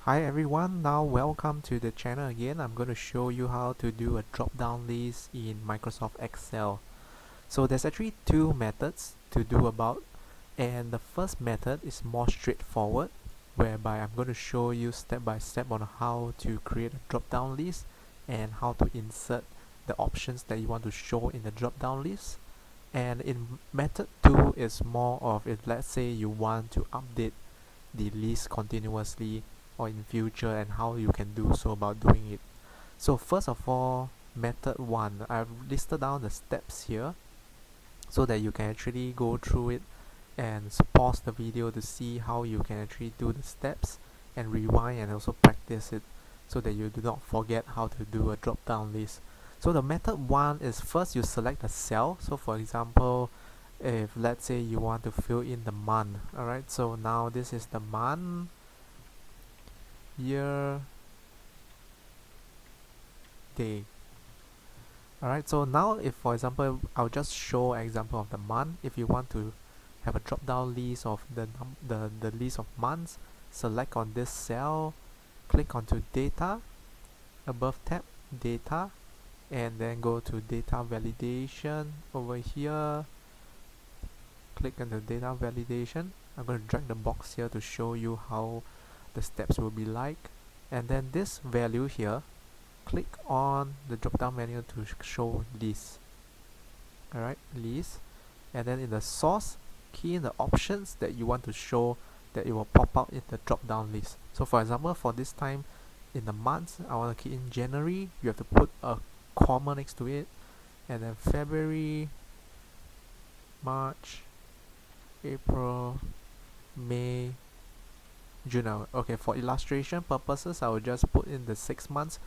Hi everyone, now welcome to the channel again. I'm going to show you how to do a drop-down list in Microsoft Excel. So there's actually two methods to do about, and the first method is more straightforward, whereby I'm going to show you step by step on how to create a drop-down list and how to insert the options that you want to show in the drop-down list. And in method 2 is more of if let's say you want to update the list continuously or in future, and how you can do so about doing it. So first of all, method 1, I've listed down the steps here so that you can actually go through it and pause the video to see how you can actually do the steps and rewind and also practice it so that you do not forget how to do a drop down list. So the method 1 is first you select a cell. So for example, if let's say you want to fill in the month, alright, so now this is the month, year, day. Alright, so now if for example I'll just show an example of the month. If you want to have a drop down list of the list of months, select on this cell, click onto data, above tab data, and then go to data validation over here, click on the data validation. I'm going to drag the box here to show you how the steps will be like, and then this value here, click on the drop down menu to show list. Alright, list, and then in the source, key in the options that you want to show, that it will pop out in the drop down list. So for example, for this time in the months, I want to key in January. You have to put a comma next to it, and then February, March, April, May, June. Okay, for illustration purposes, I will just put in the 6 months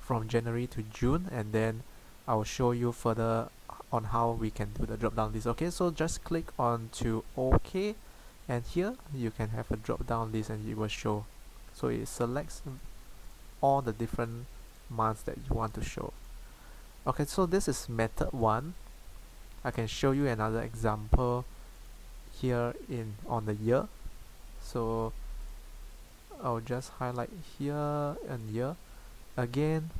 from January to June, and then I will show you further on how we can do the drop down list. Okay, so just click on to OK, and here you can have a drop down list and it will show. So it selects all the different months that you want to show. Okay, so this is method 1. I can show you another example here on the year. So I'll just highlight here and here. Again,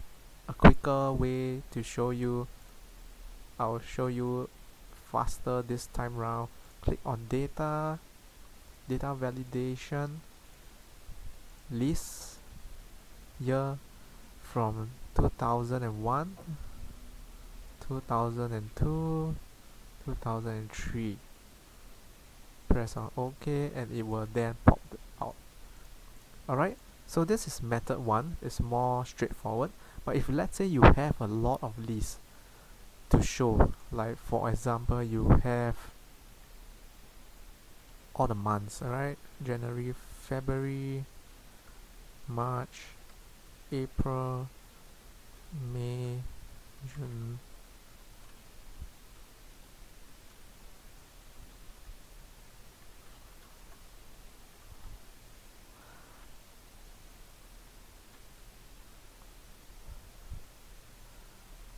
a quicker way to show you, I'll show you faster this time round. Click on data, data validation, list, year from 2001, 2002, 2003. Press on OK and it will then pop out. Alright, so this is method 1. It's more straightforward. But if let's say you have a lot of lists to show, like for example you have all the months, alright, January, February, March, April, May, June,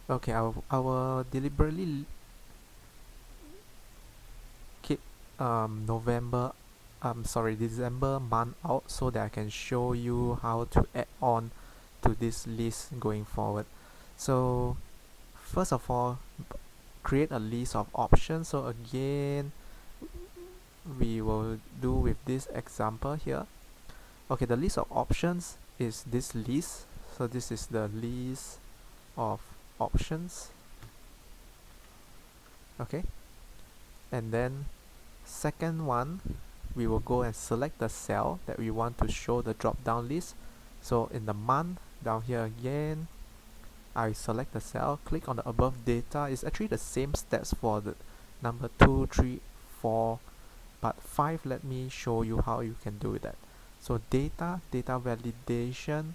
okay, I will deliberately keep December month out so that I can show you how to add on to this list going forward. So first of all, create a list of options. So again, we will do with this example here. Okay, the list of options is this list. So this is the list of options. Okay, and then second one, we will go and select the cell that we want to show the drop down list. So in the month, down here again, I select the cell, click on the above data. It's actually the same steps for the number 2, 3, 4, but 5, let me show you how you can do that. So data validation,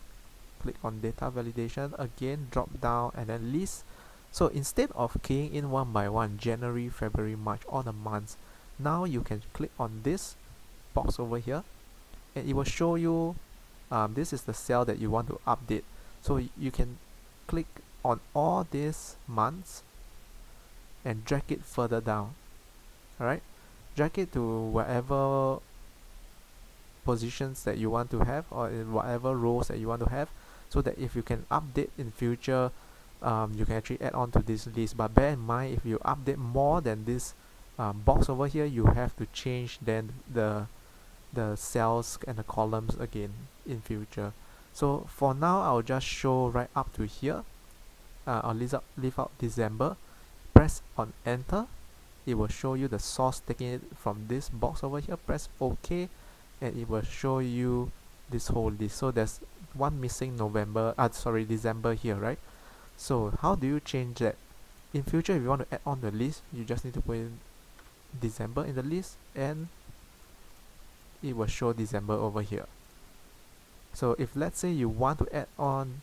click on data validation, again drop down and then list. So instead of keying in one by one, January, February, March, all the months, now you can click on this box over here and it will show you this is the cell that you want to update. So you can click on all these months and drag it further down. Alright, drag it to wherever positions that you want to have, or in whatever rows that you want to have, so that if you can update in future, you can actually add on to this list. But bear in mind, if you update more than this box over here, you have to change then the cells and the columns again in future. So for now, I'll just show right up to here. I'll leave out December. Press on enter. It will show you the source taking it from this box over here. Press OK, and it will show you this whole list. So there's one missing December here, right? So how do you change that? In future, if you want to add on the list, you just need to put in December in the list, and it will show December over here. So if let's say you want to add on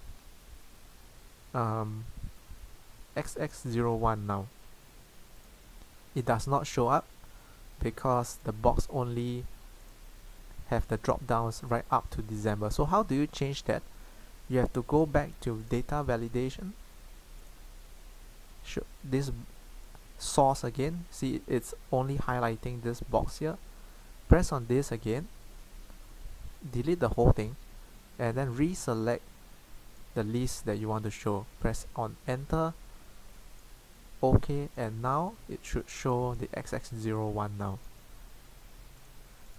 XX01 now, it does not show up because the box only have the drop downs right up to December. So how do you change that? You have to go back to data validation, show this source again. See, it's only highlighting this box here. Press on this again, delete the whole thing, and then reselect the list that you want to show. Press on enter, OK, and now it should show the XX01 now.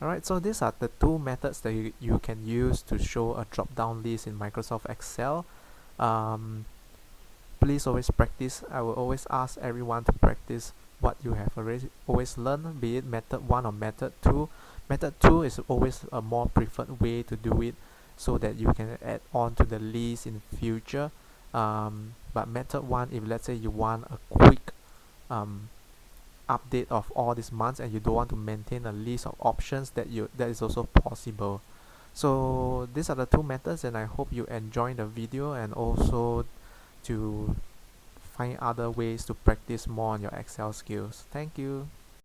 Alright, so these are the two methods that you can use to show a drop-down list in Microsoft Excel. Please always practice. I will always ask everyone to practice what you have always learned, be it method 1 or method 2. Method 2 is always a more preferred way to do it, so that you can add on to the list in future. But method 1, if let's say you want a quick update of all these months and you don't want to maintain a list of options, that is also possible. So these are the two methods, and I hope you enjoy the video, and also to find other ways to practice more on your Excel skills. Thank you.